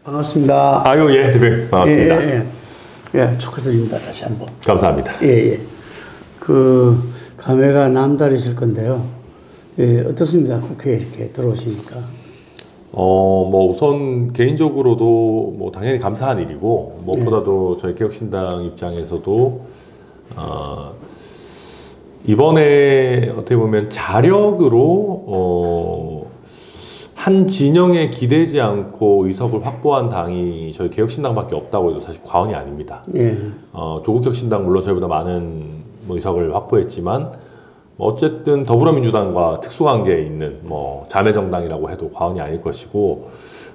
반갑습니다. 아유, 예, 대표님. 반갑습니다. 예, 축하드립니다. 다시 한번. 감사합니다. 예. 그, 감회가 남다르실 건데요. 예, 어떻습니까? 국회에 이렇게 들어오시니까. 뭐, 우선, 개인적으로도 뭐, 당연히 감사한 일이고, 무엇보다도 저희 개혁신당 입장에서도, 이번에 어떻게 보면 자력으로, 한 진영에 기대지 않고 의석을 확보한 당이 저희 개혁신당밖에 없다고 해도 사실 과언이 아닙니다. 예. 조국혁신당 물론 저희보다 많은 의석을 확보했지만 어쨌든 더불어민주당과 특수관계에 있는 자매정당이라고 해도 과언이 아닐 것이고,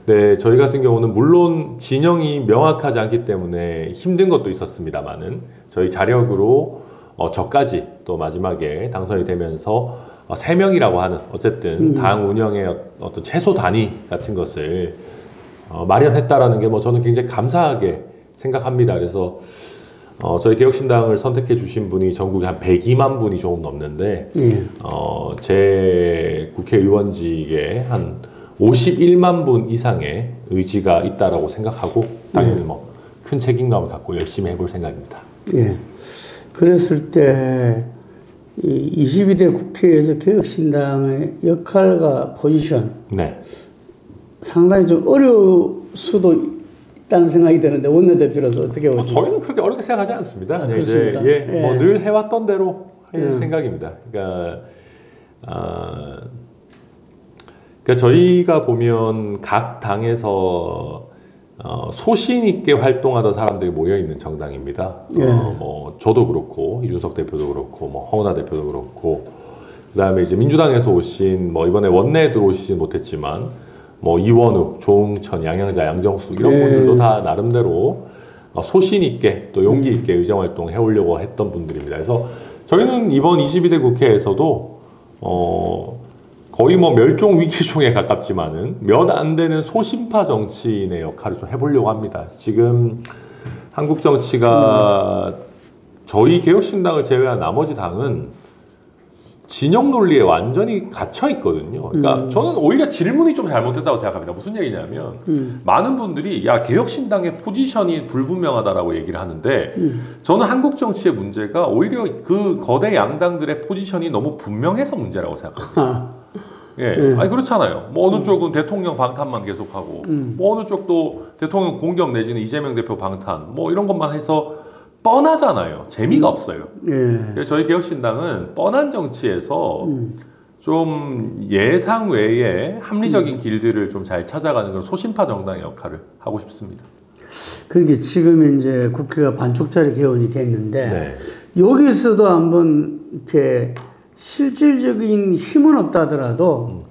네, 저희 같은 경우는 물론 진영이 명확하지 않기 때문에 힘든 것도 있었습니다만은 저희 자력으로 저까지 또 마지막에 당선이 되면서 3명이라고 하는 어쨌든 당 운영의 어떤 최소 단위 같은 것을 마련했다라는 게 저는 굉장히 감사하게 생각합니다. 그래서 저희 개혁신당을 선택해 주신 분이 전국에 한 102만 분이 조금 넘는데 제 국회의원직에 한 51만 분 이상의 의지가 있다라고 생각하고 당연히 큰 책임감을 갖고 열심히 해볼 생각입니다. 예. 그랬을 때 이 22대 국회에서 개혁신당의 역할과 포지션, 네, 상당히 좀 어려울 수도 있다는 생각이 드는데 원내대표로서 어떻게 보십니까? 저희는 그렇게 어렵게 생각하지 않습니다. 그렇습니까? 늘 해왔던 대로 할 생각입니다. 그러니까 저희가 보면 각 당에서 소신 있게 활동하던 사람들이 모여 있는 정당입니다. 저도 그렇고 이준석 대표도 그렇고 허은하 대표도 그렇고, 그다음에 이제 민주당에서 오신 이번에 원내에 들어오시진 못했지만 이원욱, 조응천, 양양자, 양정수 이런 분들도 다 나름대로 소신 있게 또 용기 있게 의정 활동 해오려고 했던 분들입니다. 그래서 저희는 이번 22대 국회에서도 거의 멸종 위기종에 가깝지만은 몇 안 되는 소신파 정치인의 역할을 좀 해보려고 합니다. 지금 한국 정치가 저희 개혁신당을 제외한 나머지 당은 진영 논리에 완전히 갇혀 있거든요. 그러니까 저는 오히려 질문이 좀 잘못됐다고 생각합니다. 무슨 얘기냐면 많은 분들이 야, 개혁신당의 포지션이 불분명하다라고 얘기를 하는데 저는 한국 정치의 문제가 오히려 그 거대 양당들의 포지션이 너무 분명해서 문제라고 생각합니다. 아니 그렇잖아요. 어느 쪽은 대통령 방탄만 계속하고, 어느 쪽도 대통령 공격 내지는 이재명 대표 방탄, 이런 것만 해서 뻔하잖아요. 재미가 없어요. 그래서 저희 개혁신당은 뻔한 정치에서 좀 예상 외의 합리적인 길들을 좀 잘 찾아가는 그런 소신파 정당의 역할을 하고 싶습니다. 그러니까 지금 이제 국회가 반쪽짜리 개원이 됐는데 여기서도 한번 이렇게 실질적인 힘은 없다 하더라도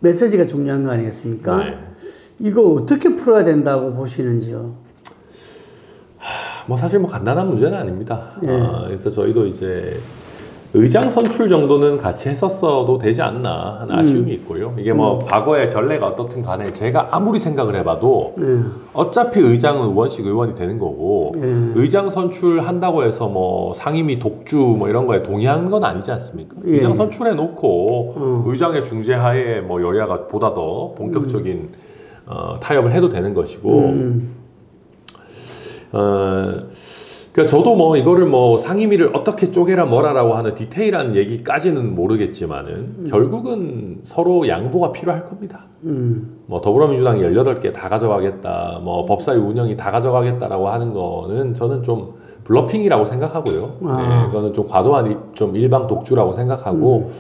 메시지가 중요한 거 아니겠습니까? 이거 어떻게 풀어야 된다고 보시는지요? 사실 간단한 문제는 아닙니다. 그래서 저희도 이제 의장 선출 정도는 같이 했었어도 되지 않나 하는 아쉬움이 있고요. 이게 과거의 전례가 어떻든 간에 제가 아무리 생각을 해봐도 어차피 의장은 의원식 의원이 되는 거고 의장 선출한다고 해서 상임위 독주 이런 거에 동의하는 건 아니지 않습니까? 의장 선출해 놓고 의장의 중재하에 여야가 보다 더 본격적인 타협을 해도 되는 것이고 그러니까 저도 이거를 상임위를 어떻게 쪼개라 뭐라라고 하는 디테일한 얘기까지는 모르겠지만은 결국은 서로 양보가 필요할 겁니다. 더불어민주당이 18개 다 가져가겠다, 법사위 운영이 다 가져가겠다라고 하는 거는 저는 좀 블러핑이라고 생각하고요. 그거는 좀 과도한 좀 일방 독주라고 생각하고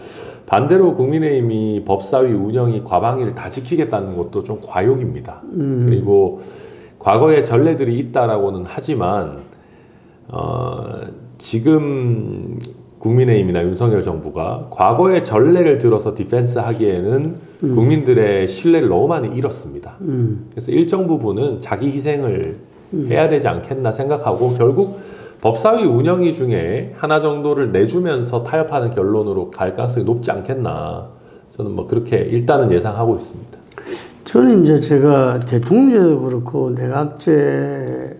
반대로 국민의힘이 법사위 운영이 과방위를 다 지키겠다는 것도 좀 과욕입니다. 그리고 과거의 전례들이 있다라고는 하지만 지금 국민의힘이나 윤석열 정부가 과거의 전례를 들어서 디펜스 하기에는 국민들의 신뢰를 너무 많이 잃었습니다. 그래서 일정 부분은 자기 희생을 해야 되지 않겠나 생각하고 결국 법사위 운영위 중에 하나 정도를 내주면서 타협하는 결론으로 갈 가능성이 높지 않겠나 저는 그렇게 일단은 예상하고 있습니다. 저는 이제 제가 대통령제도 그렇고 내각제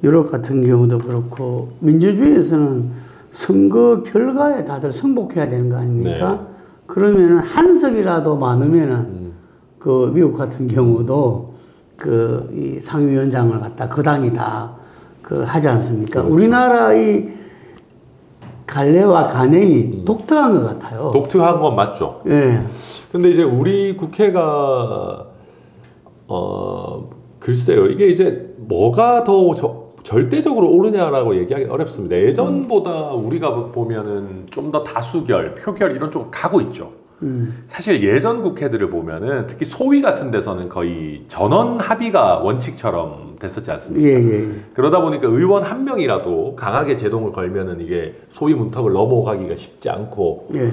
유럽 같은 경우도 그렇고 민주주의에서는 선거 결과에 다들 승복해야 되는 거 아닙니까? 그러면은 한 석이라도 많으면은 그 미국 같은 경우도 이 상임위원장을 갖다 그 당이 다 하지 않습니까? 그렇죠. 우리나라 이 관례와 관행이 독특한 것 같아요. 독특한 건 맞죠. 예. 근데 이제 우리 국회가 글쎄요, 이게 이제 뭐가 더 절대적으로 옳으냐라고 얘기하기 어렵습니다. 예전보다 우리가 보면은 좀 더 다수결, 표결 이런 쪽으로 가고 있죠. 사실 예전 국회들을 보면은 특히 소위 같은 데서는 거의 전원 합의가 원칙처럼 됐었지 않습니까? 예. 그러다 보니까 의원 한 명이라도 강하게 제동을 걸면은 이게 소위 문턱을 넘어가기가 쉽지 않고 예.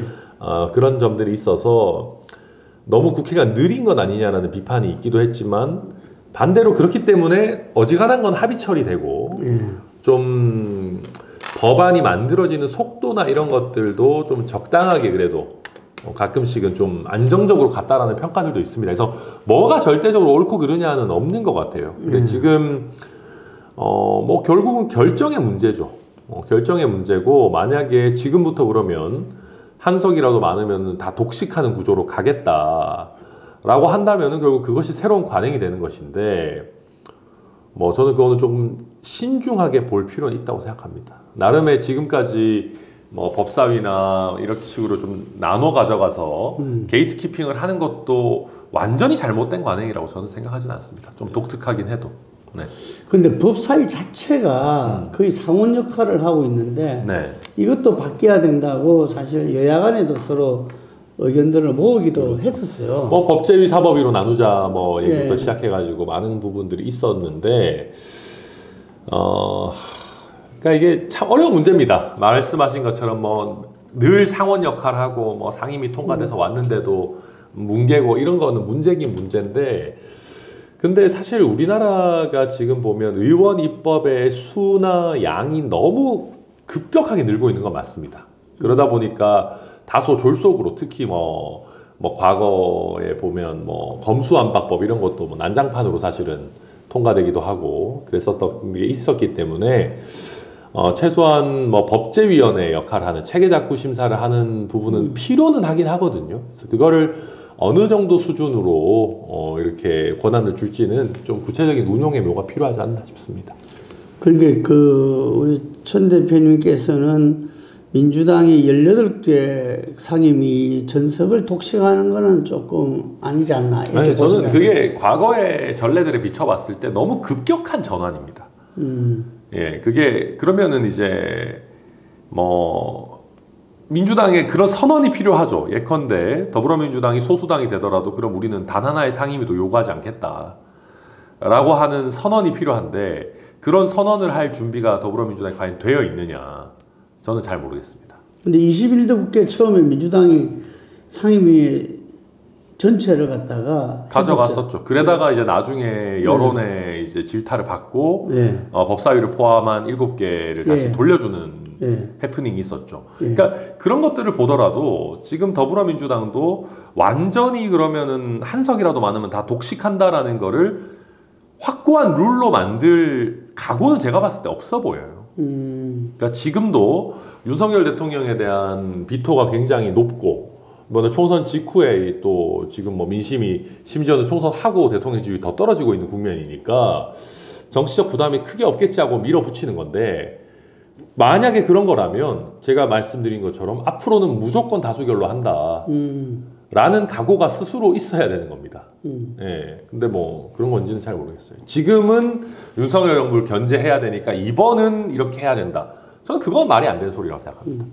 그런 점들이 있어서 너무 국회가 느린 건 아니냐라는 비판이 있기도 했지만 반대로 그렇기 때문에 어지간한 건 합의 처리되고 좀 법안이 만들어지는 속도나 이런 것들도 좀 적당하게 그래도 가끔씩은 좀 안정적으로 갔다라는 평가들도 있습니다. 그래서 뭐가 절대적으로 옳고 그르냐는 없는 것 같아요. 근데 지금 뭐 결국은 결정의 문제죠. 결정의 문제고 만약에 지금부터 그러면 한석이라도 많으면 다 독식하는 구조로 가겠다라고 한다면은 결국 그것이 새로운 관행이 되는 것인데 뭐 저는 그거는 좀 신중하게 볼 필요는 있다고 생각합니다. 나름의 지금까지 뭐 법사위나 이렇게 식으로 좀 나눠 가져가서 게이트 키핑을 하는 것도 완전히 잘못된 관행이라고 저는 생각하지는 않습니다. 좀 독특하긴 해도. 네. 그런데 법사위 자체가 거의 상원 역할을 하고 있는데 네. 이것도 바뀌어야 된다고 사실 여야 간에도 서로 의견들을 모으기도 했었어요. 뭐 법제위 사법위로 나누자 뭐 얘기부터 예. 시작해가지고 많은 부분들이 있었는데 그러니까 이게 참 어려운 문제입니다. 말씀하신 것처럼 뭐 늘 상원 역할하고 뭐 상임위 통과돼서 왔는데도 뭉개고 이런 거는 문제긴 문제인데 근데 사실 우리나라가 지금 보면 의원 입법의 수나 양이 너무 급격하게 늘고 있는 건 맞습니다. 그러다 보니까 다소 졸속으로 특히 뭐 과거에 보면 뭐 검수완박법 이런 것도 뭐 난장판으로 사실은 통과되기도 하고 그랬었던 게 있었기 때문에 최소한 뭐 법제위원회 역할을 하는 체계작구 심사를 하는 부분은 필요는 하긴 하거든요. 그래서 그거를 어느 정도 수준으로 이렇게 권한을 줄지는 좀 구체적인 운용의 묘가 필요하지 않나 싶습니다. 그러니까 우리 천 대표님께서는 민주당이 18개 상임위 전석을 독식하는 거는 조금 아니지 않나. 아니, 저는 그게 과거의 전례들에 비춰봤을 때 너무 급격한 전환입니다. 예, 그게 그러면은 이제 뭐 민주당에 그런 선언이 필요하죠. 예컨대 더불어민주당이 소수당이 되더라도 그럼 우리는 단 하나의 상임위도 요구하지 않겠다라고 하는 선언이 필요한데 그런 선언을 할 준비가 더불어민주당에 과연 되어 있느냐 저는 잘 모르겠습니다. 근데 21대 국회 처음에 민주당이 상임위 전체를 갖다가 가져갔었죠. 그러다가 이제 나중에 여론의 이제 질타를 받고 법사위를 포함한 7개를 다시 돌려주는 해프닝이 있었죠. 그러니까 그런 것들을 보더라도 지금 더불어민주당도 완전히 그러면은 한석이라도 많으면 다 독식한다라는 거를 확고한 룰로 만들 각오는 제가 봤을 때 없어 보여요. 그러니까 지금도 윤석열 대통령에 대한 비토가 굉장히 높고 이번에 총선 직후에 또 지금 뭐 민심이 심지어는 총선하고 대통령 지지율이 더 떨어지고 있는 국면이니까 정치적 부담이 크게 없겠지 하고 밀어붙이는 건데 만약에 그런 거라면 제가 말씀드린 것처럼 앞으로는 무조건 다수결로 한다 라는 각오가 스스로 있어야 되는 겁니다. 예. 근데 뭐 그런 건지는 잘 모르겠어요. 지금은 윤석열 정부를 견제해야 되니까 이번은 이렇게 해야 된다. 저는 그건 말이 안 되는 소리라고 생각합니다.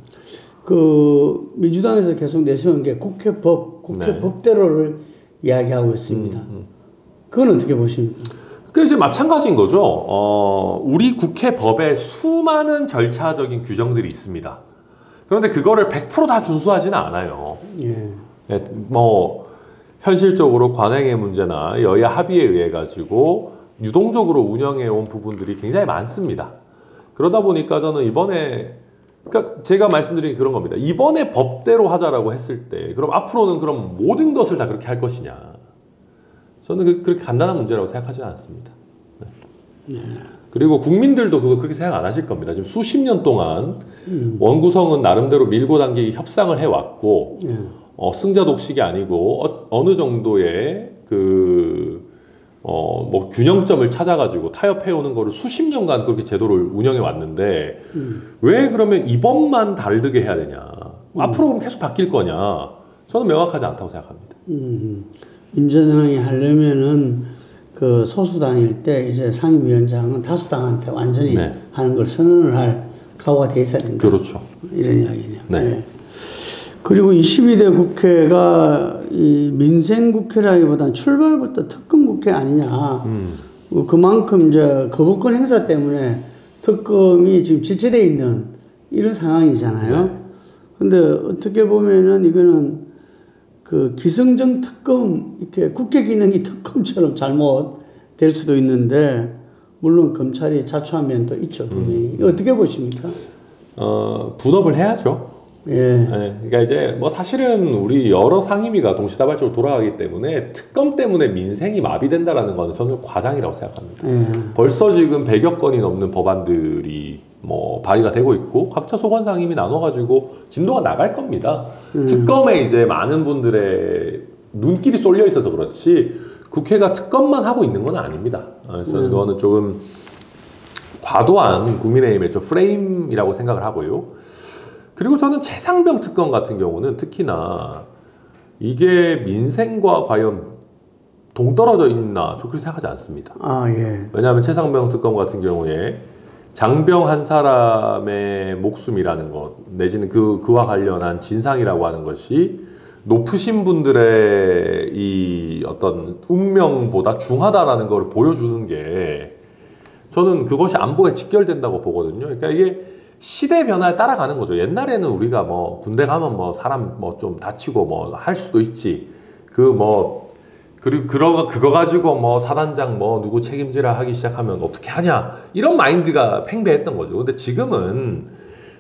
민주당에서 계속 내세운 게 국회 법대로를 이야기하고 있습니다. 그건 어떻게 보십니까? 그 이제 마찬가지인 거죠. 우리 국회 법에 수많은 절차적인 규정들이 있습니다. 그런데 그거를 100% 다 준수하지는 않아요. 네, 뭐 현실적으로 관행의 문제나 여야 합의에 의해 가지고 유동적으로 운영해 온 부분들이 굉장히 많습니다. 그러다 보니까 저는 이번에 그러니까 제가 말씀드린 그런 겁니다. 이번에 법대로 하자라고 했을 때 그럼 앞으로는 그럼 모든 것을 다 그렇게 할 것이냐. 저는 그렇게 간단한 문제라고 생각하지는 않습니다. 네. 그리고 국민들도 그거 그렇게 생각 안 하실 겁니다. 지금 수십 년 동안 원구성은 나름대로 밀고 당기기 협상을 해왔고 승자 독식이 아니고 어느 정도의 뭐 균형점을 찾아가지고 타협해오는 거를 수십 년간 그렇게 제도를 운영해 왔는데 왜 그러면 이번만 다르게 해야 되냐? 앞으로 그럼 계속 바뀔 거냐? 저는 명확하지 않다고 생각합니다. 민주당이 하려면은 그 소수당일 때 이제 상임위원장은 다수당한테 완전히 네. 하는 걸 선언을 할 각오가 돼 있어야 된다. 그렇죠. 이런 이야기네요. 네. 네. 그리고 22대 국회가 이 민생 국회라기보다는 출발부터 특검 국회 아니냐. 그만큼 이제 거부권 행사 때문에 특검이 지금 지체되어 있는 이런 상황이잖아요. 네. 근데 어떻게 보면은 이거는 그 기승전 특검, 이렇게 국회 기능이 특검처럼 잘못 될 수도 있는데, 물론 검찰이 자초한 면도 있죠, 분명히. 어떻게 보십니까? 분업을 해야죠. 예. 네, 그러니까 이제 뭐 사실은 우리 여러 상임위가 동시다발적으로 돌아가기 때문에 특검 때문에 민생이 마비된다라는 거는 저는 과장이라고 생각합니다. 예. 벌써 지금 100여 건이 넘는 법안들이 뭐 발의가 되고 있고 각처 소관 상임위 나눠가지고 진도가 나갈 겁니다. 특검에 이제 많은 분들의 눈길이 쏠려 있어서 그렇지 국회가 특검만 하고 있는 건 아닙니다. 그래서 그거는 조금 과도한 국민의힘의 좀 프레임이라고 생각을 하고요. 그리고 저는 최상병 특검 같은 경우는 특히나 이게 민생과 과연 동떨어져 있나 저 그렇게 생각하지 않습니다. 아, 예. 왜냐하면 최상병 특검 같은 경우에 장병 한 사람의 목숨이라는 것 내지는 그와 관련한 진상이라고 하는 것이 높으신 분들의 이 어떤 운명보다 중하다라는 걸 보여주는 게 저는 그것이 안보에 직결된다고 보거든요. 그러니까 이게 시대 변화에 따라가는 거죠. 옛날에는 우리가 뭐 군대 가면 뭐 사람 뭐 좀 다치고 뭐 할 수도 있지. 그리고 그거 가지고 뭐 사단장 뭐 누구 책임지라 하기 시작하면 어떻게 하냐. 이런 마인드가 팽배했던 거죠. 근데 지금은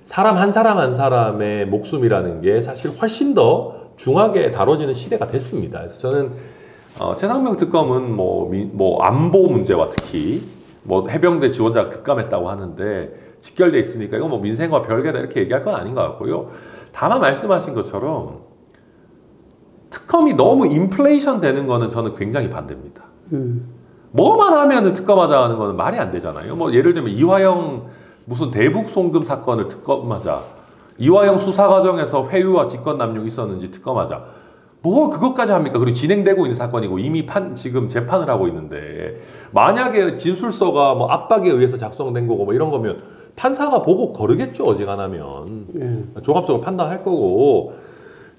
사람 한 사람의 목숨이라는 게 사실 훨씬 더 중하게 다뤄지는 시대가 됐습니다. 그래서 저는 최상병 특검은 뭐 안보 문제와 특히 뭐 해병대 지원자가 급감했다고 하는데 직결돼 있으니까 이거 뭐 민생과 별개다 이렇게 얘기할 건 아닌 것 같고요. 다만 말씀하신 것처럼 특검이 너무 인플레이션 되는 거는 저는 굉장히 반대입니다. 뭐만 하면은 특검하자 하는 거는 말이 안 되잖아요. 뭐 예를 들면 이화영 무슨 대북 송금 사건을 특검하자. 이화영 수사 과정에서 회유와 직권 남용 있었는지 특검하자. 뭐 그것까지 합니까? 그리고 진행되고 있는 사건이고 이미 지금 재판을 하고 있는데 만약에 진술서가 뭐 압박에 의해서 작성된 거고 뭐 이런 거면 판사가 보고 거르겠죠. 어지간하면 종합적으로 판단할 거고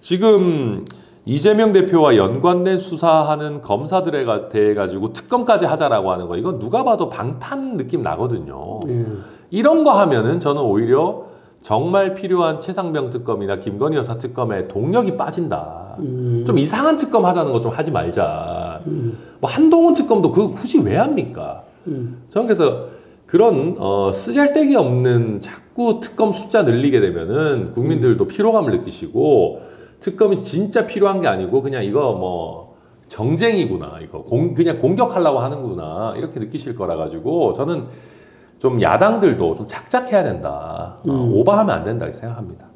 지금 이재명 대표와 연관된 수사하는 검사들에 대해 가지고 특검까지 하자라고 하는 거 이건 누가 봐도 방탄 느낌 나거든요. 이런 거 하면은 저는 오히려 정말 필요한 최상병 특검이나 김건희 여사 특검에 동력이 빠진다. 좀 이상한 특검 하자는 거 좀 하지 말자. 뭐 한동훈 특검도 그거 굳이 왜 합니까? 저는 그래서 그런 쓰잘데기 없는 자꾸 특검 숫자 늘리게 되면은 국민들도 피로감을 느끼시고 특검이 진짜 필요한 게 아니고 그냥 이거 뭐 정쟁이구나 이거 그냥 공격하려고 하는구나 이렇게 느끼실 거라 가지고 저는 좀 야당들도 좀 착착해야 된다. 오버하면 안 된다 이렇게 생각합니다.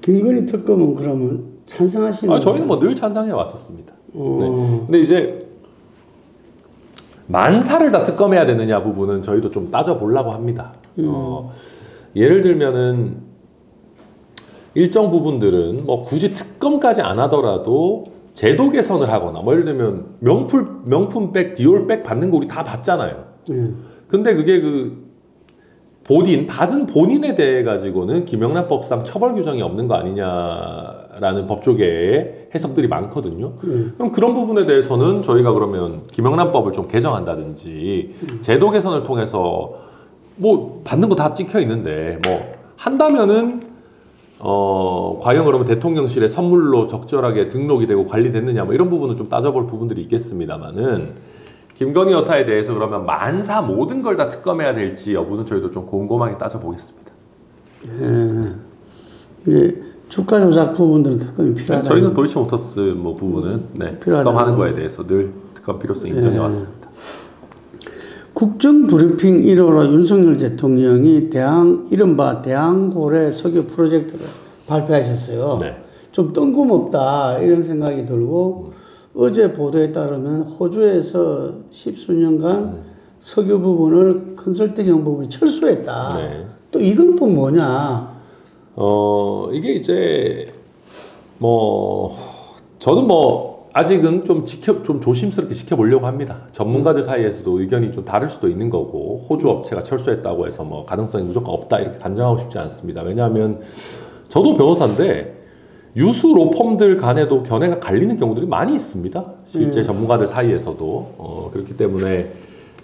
김건희 특검은 그러면 찬성하시는? 저희는 뭐 늘 찬성해 왔었습니다. 네. 근데 이제 만사를 다 특검해야 되느냐 부분은 저희도 좀 따져보려고 합니다. 예를 들면은 일정 부분들은 뭐 굳이 특검까지 안 하더라도 제도 개선을 하거나 뭐 예를 들면 명품백, 디올백 받는 거 우리 다 받잖아요. 근데 그게 받은 본인에 대해 가지고는 김영란법상 처벌 규정이 없는 거 아니냐라는 법조계의 해석들이 많거든요. 그럼 그런 부분에 대해서는 저희가 그러면 김영란법을 좀 개정한다든지 제도 개선을 통해서 뭐 받는 거 다 찍혀 있는데 뭐 한다면은 과연 그러면 대통령실에 선물로 적절하게 등록이 되고 관리됐느냐 뭐 이런 부분은 좀 따져볼 부분들이 있겠습니다만은 김건희 여사에 대해서 그러면 만사 모든 걸 다 특검해야 될지 여부는 저희도 좀 곰곰하게 따져보겠습니다. 예. 주가 조작 부분들은 특검이 필요하다. 저희는 도이치모터스 뭐 부분은 특검하는 거에 대해서 늘 특검 필요성 인정해 왔습니다. 국정 브리핑 1호로 윤석열 대통령이 이른바 대항고래 석유 프로젝트를 발표하셨어요. 좀 뜬금없다 이런 생각이 들고 어제 보도에 따르면 호주에서 십수년간 석유 부분을 컨설팅형 부분이 철수했다. 네. 또 이건 또 뭐냐? 이게 이제 저는 아직은 좀 조심스럽게 지켜보려고 합니다. 전문가들 사이에서도 의견이 좀 다를 수도 있는 거고, 호주 업체가 철수했다고 해서 가능성이 무조건 없다 이렇게 단정하고 싶지 않습니다. 왜냐하면 저도 변호사인데 유수 로펌들 간에도 견해가 갈리는 경우들이 많이 있습니다. 실제 전문가들 사이에서도. 그렇기 때문에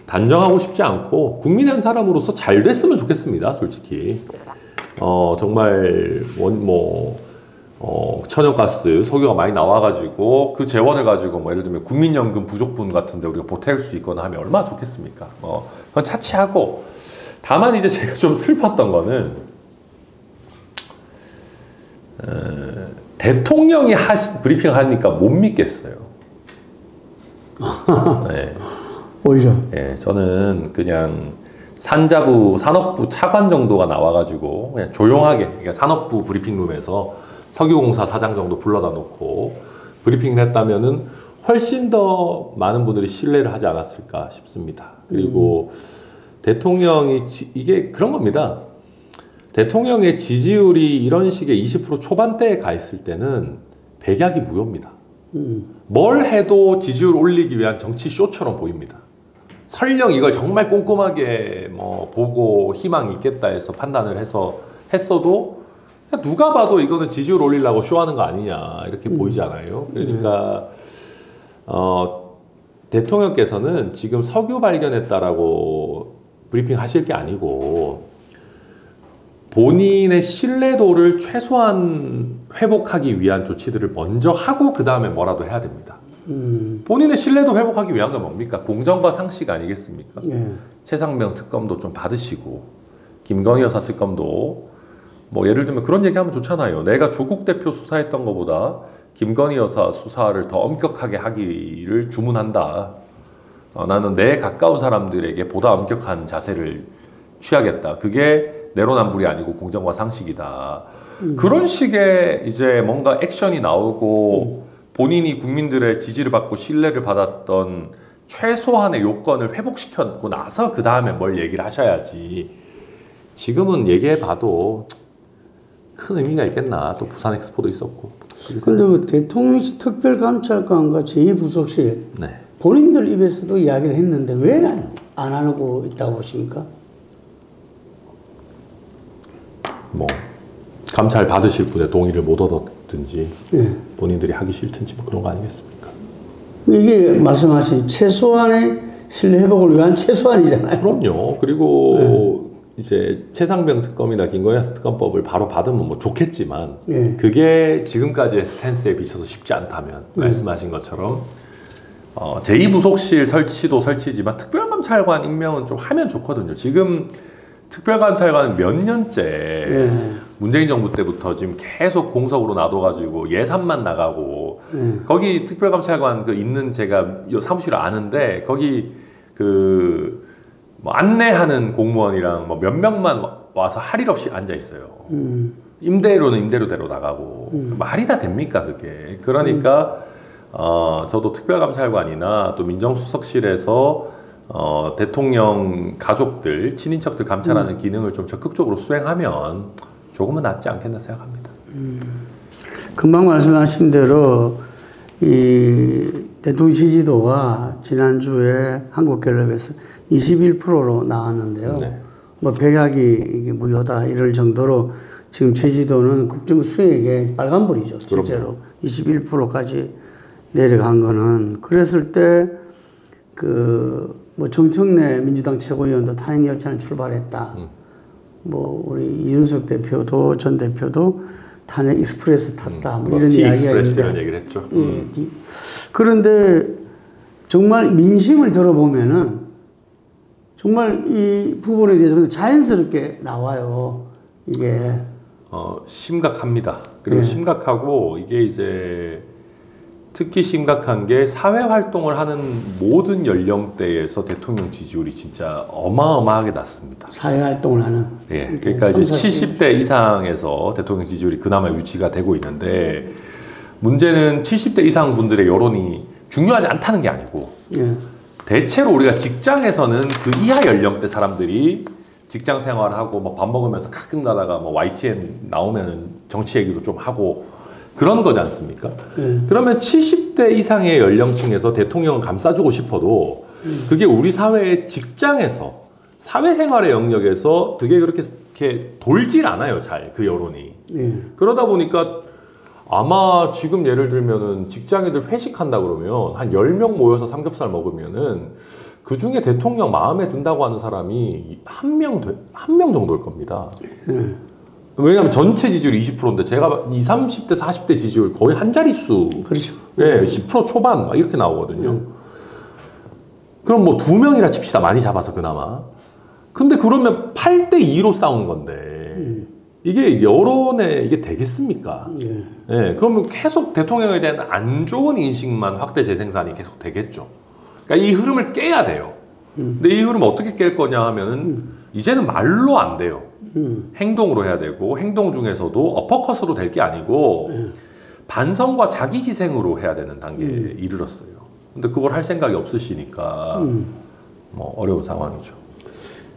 단정하고 싶지 않고 국민의 한 사람으로서 잘 됐으면 좋겠습니다. 솔직히. 정말 천연가스, 석유가 많이 나와가지고 그 재원을 가지고 예를 들면 국민연금 부족분 같은데 우리가 보탤 수 있거나 하면 얼마나 좋겠습니까? 그건 차치하고, 다만 이제 제가 좀 슬펐던 거는 대통령이 브리핑 하니까 못 믿겠어요. 네. 오히려. 네, 저는 그냥 산업부 차관 정도가 나와가지고 그냥 조용하게, 그러니까 산업부 브리핑룸에서 석유공사 사장 정도 불러다 놓고 브리핑을 했다면은 훨씬 더 많은 분들이 신뢰를 하지 않았을까 싶습니다. 그리고 대통령이 이게 그런 겁니다. 대통령의 지지율이 이런 식의 20% 초반대에 가 있을 때는 백약이 무효입니다. 뭘 해도 지지율 올리기 위한 정치 쇼처럼 보입니다. 설령 이걸 정말 꼼꼼하게 보고 희망이 있겠다 해서 판단을 해서 했어도 누가 봐도 이거는 지지율 올리려고 쇼하는 거 아니냐 이렇게 보이지 않아요. 그러니까 대통령께서는 지금 석유 발견했다라고 브리핑 하실 게 아니고 본인의 신뢰도를 최소한 회복하기 위한 조치들을 먼저 하고 그 다음에 뭐라도 해야 됩니다. 본인의 신뢰도 회복하기 위한 건 뭡니까? 공정과 상식 아니겠습니까? 최상병 특검도 좀 받으시고 김건희 여사 특검도 예를 들면 그런 얘기하면 좋잖아요. 내가 조국 대표 수사했던 것보다 김건희 여사 수사를 더 엄격하게 하기를 주문한다. 나는 내 가까운 사람들에게 보다 엄격한 자세를 취하겠다. 그게 내로남불이 아니고 공정과 상식이다. 그런 식의 이제 뭔가 액션이 나오고 본인이 국민들의 지지를 받고 신뢰를 받았던 최소한의 요건을 회복시켰고 나서 그 다음에 뭘 얘기를 하셔야지. 지금은 얘기해봐도 큰 의미가 있겠나. 또 부산 엑스포도 있었고. 근데 그 대통령실 특별감찰관과 제2부속실 네. 본인들 입에서도 이야기를 했는데 왜 안 하고 있다고 보십니까? 감찰 받으실 분의 동의를 못 얻었든지 본인들이 하기 싫든지 그런 거 아니겠습니까? 이게 말씀하신 최소한의 신뢰 회복을 위한 최소한이잖아요. 그럼요. 그리고 이제 최상병 특검이나 김건희 여사 특검법을 바로 받으면 좋겠지만 그게 지금까지의 스탠스에 비춰서 쉽지 않다면 말씀하신 것처럼 제2부속실 설치도 설치지만 특별감찰관 임명은 좀 하면 좋거든요. 지금 특별감찰관은 몇 년째 문재인 정부 때부터 지금 계속 공석으로 놔둬가지고 예산만 나가고 거기 특별감찰관 있는 제가 사무실을 아는데 거기 안내하는 공무원이랑 몇 명만 와서 할 일 없이 앉아 있어요. 임대료는 임대료대로 나가고 말이 다 됩니까 그게? 그러니까 저도 특별감찰관이나 또 민정수석실에서 대통령 가족들, 친인척들 감찰하는 기능을 좀 적극적으로 수행하면 조금은 낫지 않겠나 생각합니다. 금방 말씀하신 대로 이 대통령 지지도가 지난주에 한국갤럽에서 21%로 나왔는데요. 백약이 이게 무효다 이럴 정도로 지금 지지도는 국정 수행에 빨간불이죠. 실제로 21%까지 내려간 거는 그랬을 때 정청래 민주당 최고위원도 탄핵 열차는 출발했다. 우리 이준석 대표도 전 대표도 탄핵 익스프레스 탔다. 이런 이야기가 있는데. 얘기를 했죠. 그런데 정말 민심을 들어보면은 정말 이 부분에 대해서 자연스럽게 나와요. 이게 심각합니다. 그리고 심각하고 이게 이제 특히 심각한 게 사회 활동을 하는 모든 연령대에서 대통령 지지율이 진짜 어마어마하게 낮습니다. 사회 활동을 하는. 그러니까 이제 70대 이상에서 대통령 지지율이 그나마 유지가 되고 있는데 문제는 70대 이상 분들의 여론이 중요하지 않다는 게 아니고 예. 대체로 우리가 직장에서는 그 이하 연령대 사람들이 직장 생활하고 뭐 밥 먹으면서 가끔 가다가 뭐 YTN 나오면은 정치 얘기도 좀 하고 그런 거지 않습니까? 그러면 70대 이상의 연령층에서 대통령을 감싸주고 싶어도 그게 우리 사회의 직장에서 사회생활의 영역에서 그게 그렇게 돌질 않아요, 잘 그 여론이. 그러다 보니까 아마 지금 예를 들면은 직장인들 회식한다 그러면 한 10명 모여서 삼겹살 먹으면은 그 중에 대통령 마음에 든다고 하는 사람이 한 명 정도일 겁니다. 왜냐하면 전체 지지율이 20%인데 제가 20, 30대, 40대 지지율 거의 한 자릿수. 그렇죠. 예, 10% 초반 막 이렇게 나오거든요. 그럼 뭐 2명이라 칩시다. 많이 잡아서 그나마. 근데 그러면 8대2로 싸우는 건데 이게 여론에 이게 되겠습니까? 예, 그러면 계속 대통령에 대한 안 좋은 인식만 확대 재생산이 계속 되겠죠. 그러니까 이 흐름을 깨야 돼요. 근데 이 흐름 어떻게 깰 거냐 하면은 이제는 말로 안 돼요. 행동으로 해야 되고 행동 중에서도 어퍼컷으로 될 게 아니고 반성과 자기 희생으로 해야 되는 단계에 이르렀어요. 근데 그걸 할 생각이 없으시니까 뭐 어려운 상황이죠.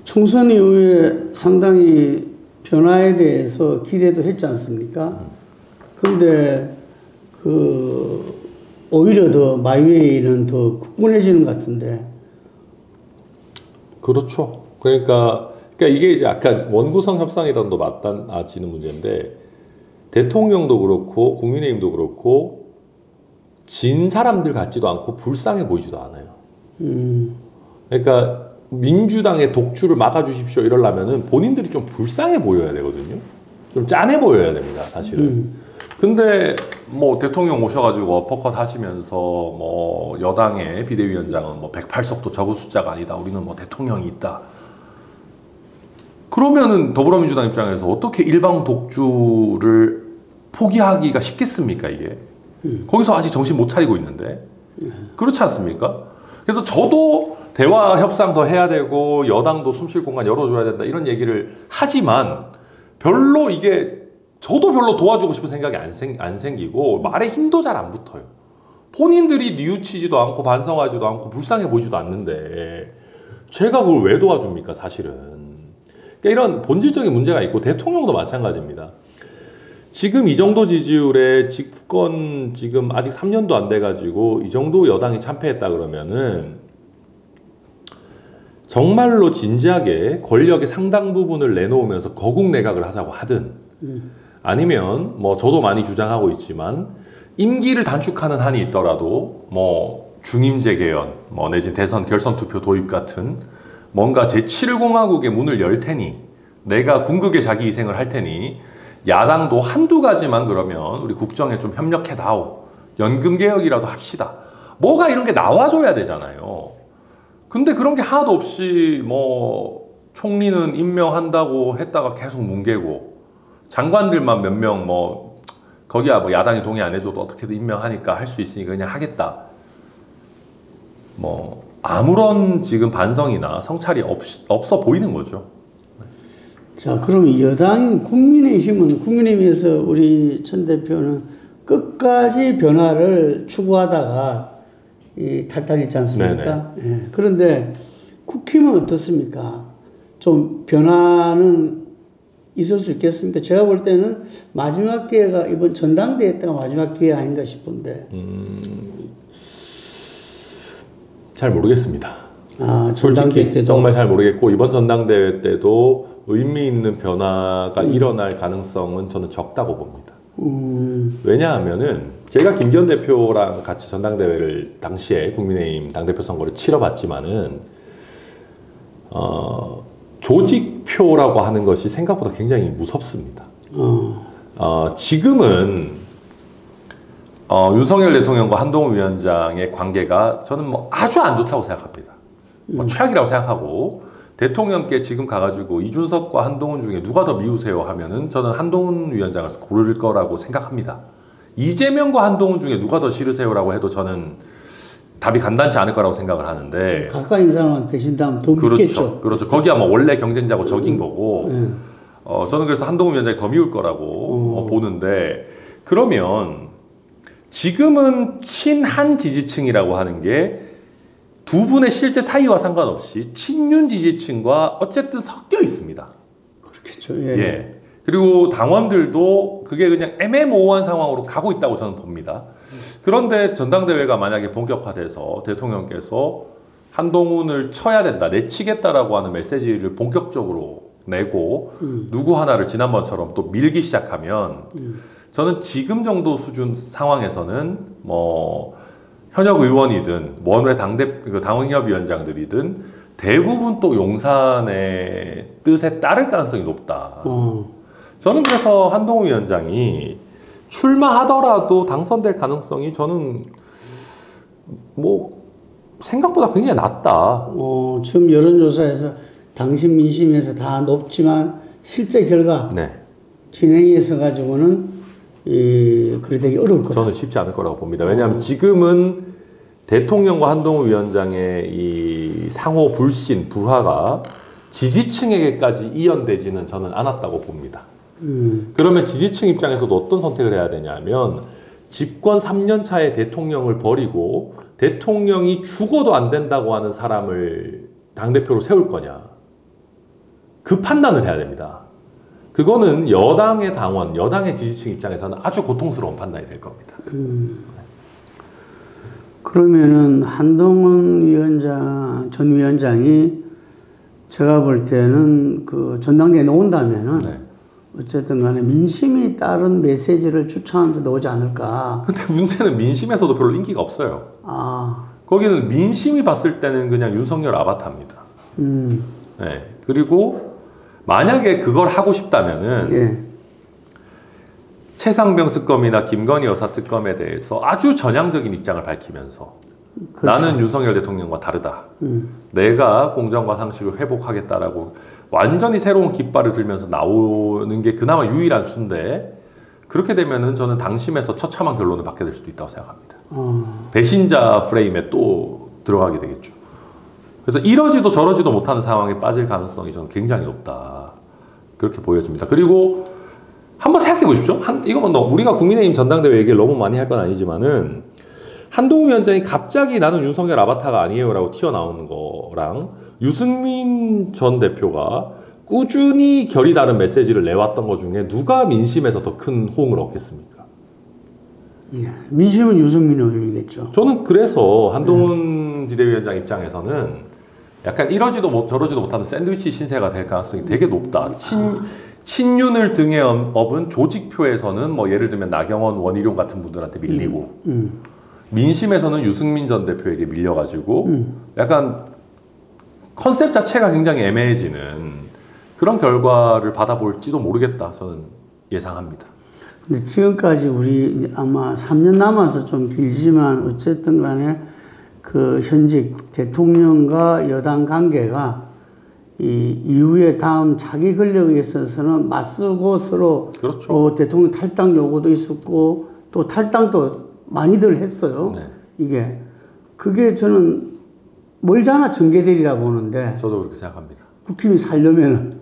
총선 이후에 상당히 변화에 대해서 기대도 했지 않습니까? 그런데 오히려 더 마이웨이는 더 굳건해지는 것 같은데. 그렇죠. 그러니까 이게 이제 아까 원구성 협상이랑도 맞닿아지는 문제인데 대통령도 그렇고 국민의힘도 그렇고 진 사람들 같지도 않고 불쌍해 보이지도 않아요. 그러니까 민주당의 독주를 막아주십시오 이러려면은 본인들이 좀 불쌍해 보여야 되거든요. 좀 짠해 보여야 됩니다, 사실은. 근데 뭐 대통령 오셔가지고 어퍼컷 하시면서 뭐 여당의 비대위원장은 뭐 108석도 적은 숫자가 아니다. 우리는 뭐 대통령이 있다. 그러면은 더불어민주당 입장에서 어떻게 일방 독주를 포기하기가 쉽겠습니까, 이게? 거기서 아직 정신 못 차리고 있는데. 그렇지 않습니까? 그래서 저도 대화 협상 더 해야 되고 여당도 숨쉴 공간 열어줘야 된다 이런 얘기를 하지만 별로 이게 저도 별로 도와주고 싶은 생각이 안 생기고 말에 힘도 잘 안 붙어요. 본인들이 뉘우치지도 않고 반성하지도 않고 불쌍해 보이지도 않는데 제가 그걸 왜 도와줍니까, 사실은. 그러니까 이런 본질적인 문제가 있고 대통령도 마찬가지입니다. 지금 이 정도 지지율에 집권 지금 아직 3년도 안 돼가지고 이 정도 여당이 참패했다 그러면은 정말로 진지하게 권력의 상당 부분을 내놓으면서 거국 내각을 하자고 하든 아니면 뭐 저도 많이 주장하고 있지만 임기를 단축하는 한이 있더라도 뭐 중임제 개헌 뭐 내지 대선 결선 투표 도입 같은 뭔가 제7공화국의 문을 열 테니 내가 궁극의 자기 희생을 할 테니 야당도 한두 가지만 그러면 우리 국정에 좀 협력해다오. 연금 개혁이라도 합시다. 뭐가 이런 게 나와줘야 되잖아요. 근데 그런 게 하나도 없이 뭐 총리는 임명한다고 했다가 계속 뭉개고 장관들만 몇 명 뭐 거기야 뭐 야당이 동의 안 해줘도 어떻게든 임명하니까 할 수 있으니까 그냥 하겠다. 뭐 아무런 지금 반성이나 성찰이 없어 보이는 거죠. 자, 그럼 여당인 국민의힘에서 우리 전 대표는 끝까지 변화를 추구하다가 탈당했지 않습니까? 예. 그런데 국힘은 어떻습니까? 좀 변화는 있을 수 있겠습니까? 제가 볼 때는 마지막 기회가 이번 전당대회 때가 마지막 기회 아닌가 싶은데. 잘 모르겠습니다. 전당대회 때도 정말 잘 모르겠고 이번 전당대회 때도 의미 있는 변화가 일어날 가능성은 저는 적다고 봅니다. 왜냐하면은 제가 김기현 대표랑 같이 전당대회를 당시에 국민의힘 당대표 선거를 치러봤지만은 조직표라고 하는 것이 생각보다 굉장히 무섭습니다. 지금은 윤석열 대통령과 한동훈 위원장의 관계가 저는 뭐 아주 안 좋다고 생각합니다. 뭐 최악이라고 생각하고 대통령께 지금 가가지고 이준석과 한동훈 중에 누가 더 미우세요 하면은 저는 한동훈 위원장을 고를 거라고 생각합니다. 이재명과 한동훈 중에 누가 더 싫으세요라고 해도 저는 답이 간단치 않을 거라고 생각을 하는데 가까이 있는 사람한테 배신당하면 더 믿겠죠. 그렇죠. 거기야 뭐 원래 경쟁자고 적인 거고 저는 그래서 한동훈 위원장이 더 미울 거라고 보는데 그러면 지금은 친한 지지층이라고 하는 게 두 분의 실제 사이와 상관없이 친윤 지지층과 어쨌든 섞여 있습니다. 그렇겠죠. 예. 예. 그리고 당원들도 그게 그냥 애매모호한 상황으로 가고 있다고 저는 봅니다. 그런데 전당대회가 만약에 본격화돼서 대통령께서 한동훈을 쳐야 된다, 내치겠다라고 하는 메시지를 본격적으로 내고 누구 하나를 지난번처럼 또 밀기 시작하면 저는 지금 정도 수준 상황에서는 뭐 현역 의원이든 원외 당원협위원장들이든 대부분 또 용산의 뜻에 따를 가능성이 높다. 저는 그래서 한동훈 위원장이 출마하더라도 당선될 가능성이 저는 뭐 생각보다 굉장히 낮다. 지금 여론조사에서 당신 민심에서 다 높지만 실제 결과 네. 진행해서 가지고는 그래 되기 어려울 거다. 저는 쉽지 않을 거라고 봅니다. 왜냐하면 지금은 대통령과 한동훈 위원장의 이 상호 불신, 불화가 지지층에게까지 이연되지는 저는 않았다고 봅니다. 그러면 지지층 입장에서도 어떤 선택을 해야 되냐면 집권 3년 차에 대통령을 버리고 대통령이 죽어도 안 된다고 하는 사람을 당대표로 세울 거냐. 그 판단을 해야 됩니다. 그거는 여당의 당원, 여당의 지지층 입장에서는 아주 고통스러운 판단이 될 겁니다. 그러면은 한동훈 위원장, 전 위원장이 제가 볼 때는 그 전당대회에 나온다면은 네. 어쨌든 간에 민심이 따른 메시지를 추천하면서 나오지 않을까. 근데 문제는 민심에서도 별로 인기가 없어요. 거기는 민심이 봤을 때는 그냥 윤석열 아바타입니다. 네. 그리고 만약에 그걸 하고 싶다면은 예. 최상병 특검이나 김건희 여사 특검에 대해서 아주 전향적인 입장을 밝히면서 그렇죠. 나는 윤석열 대통령과 다르다. 내가 공정과 상식을 회복하겠다라고 완전히 새로운 깃발을 들면서 나오는 게 그나마 유일한 수인데 그렇게 되면은 저는 당심에서 처참한 결론을 받게 될 수도 있다고 생각합니다. 배신자 프레임에 또 들어가게 되겠죠. 그래서 이러지도 저러지도 못하는 상황에 빠질 가능성이 저는 굉장히 높다. 그렇게 보여집니다. 그리고 한번 생각해 보십시오. 이거는 우리가 국민의힘 전당대회 얘기를 너무 많이 할 건 아니지만은 한동훈 위원장이 갑자기 나는 윤석열 아바타가 아니에요라고 튀어나오는 거랑 유승민 전 대표가 꾸준히 결이 다른 메시지를 내왔던 것 중에 누가 민심에서 더 큰 호응을 얻겠습니까? 예. 민심은 유승민 의원이겠죠. 저는 그래서 한동훈 비대위원장 입장에서는 약간 이러지도 저러지도 못하는 샌드위치 신세가 될 가능성이 되게 높다. 친윤을 등에 업은 조직표에서는 뭐 예를 들면 나경원, 원희룡 같은 분들한테 밀리고 민심에서는 유승민 전 대표에게 밀려가지고 약간 컨셉 자체가 굉장히 애매해지는 그런 결과를 받아볼지도 모르겠다. 저는 예상합니다. 근데 지금까지 우리 이제 아마 3년 남아서 좀 길지만 어쨌든 간에 그 현직 대통령과 여당 관계가 이 이후에 다음 자기 권력에 있어서는 맞서고 서로 그렇죠. 대통령 탈당 요구도 있었고 또 탈당도 많이들 했어요. 네. 이게 그게 저는 멀잖아 전개되리라 보는데 저도 그렇게 생각합니다. 국힘이 살려면은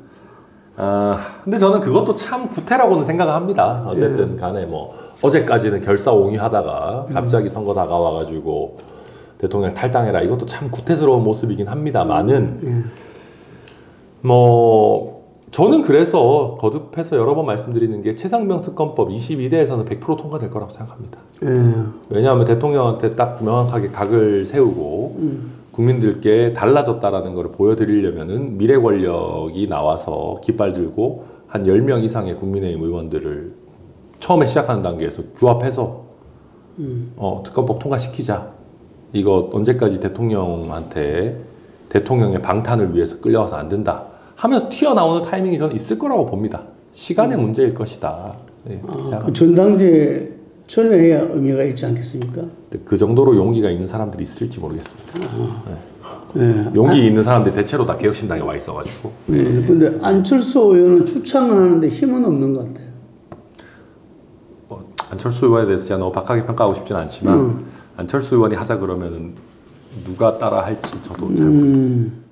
근데 저는 그것도 참 구태라고는 생각을 합니다. 어쨌든 간에 뭐 어제까지는 결사옹위하다가 갑자기 선거 다가와가지고 대통령 탈당해라 이것도 참 구태스러운 모습이긴 합니다만은 뭐 저는 그래서 거듭해서 여러 번 말씀드리는 게 최상병 특검법 22대에서는 100% 통과될 거라고 생각합니다. 왜냐하면 대통령한테 딱 명확하게 각을 세우고 국민들께 달라졌다라는 걸 보여드리려면은 미래 권력이 나와서 깃발 들고 한 10명 이상의 국민의힘 의원들을 처음에 시작하는 단계에서 규합해서 특검법 통과시키자. 이거 언제까지 대통령한테 대통령의 방탄을 위해서 끌려와서 안 된다 하면서 튀어나오는 타이밍이 저는 있을 거라고 봅니다. 시간의 문제일 것이다. 네, 그 전당대회 전에야 의미가 있지 않겠습니까? 그 정도로 용기가 있는 사람들이 있을지 모르겠습니다. 네. 용기 있는 사람들이 대체로 다 개혁신당에 와 있어가지고. 근데 안철수 의원은 추천을 하는데 힘은 없는 것 같아요. 안철수 의원에 대해서 제가 너무 박하게 평가하고 싶지는 않지만 안철수 의원이 하자 그러면 누가 따라 할지 저도 잘 모르겠습니다.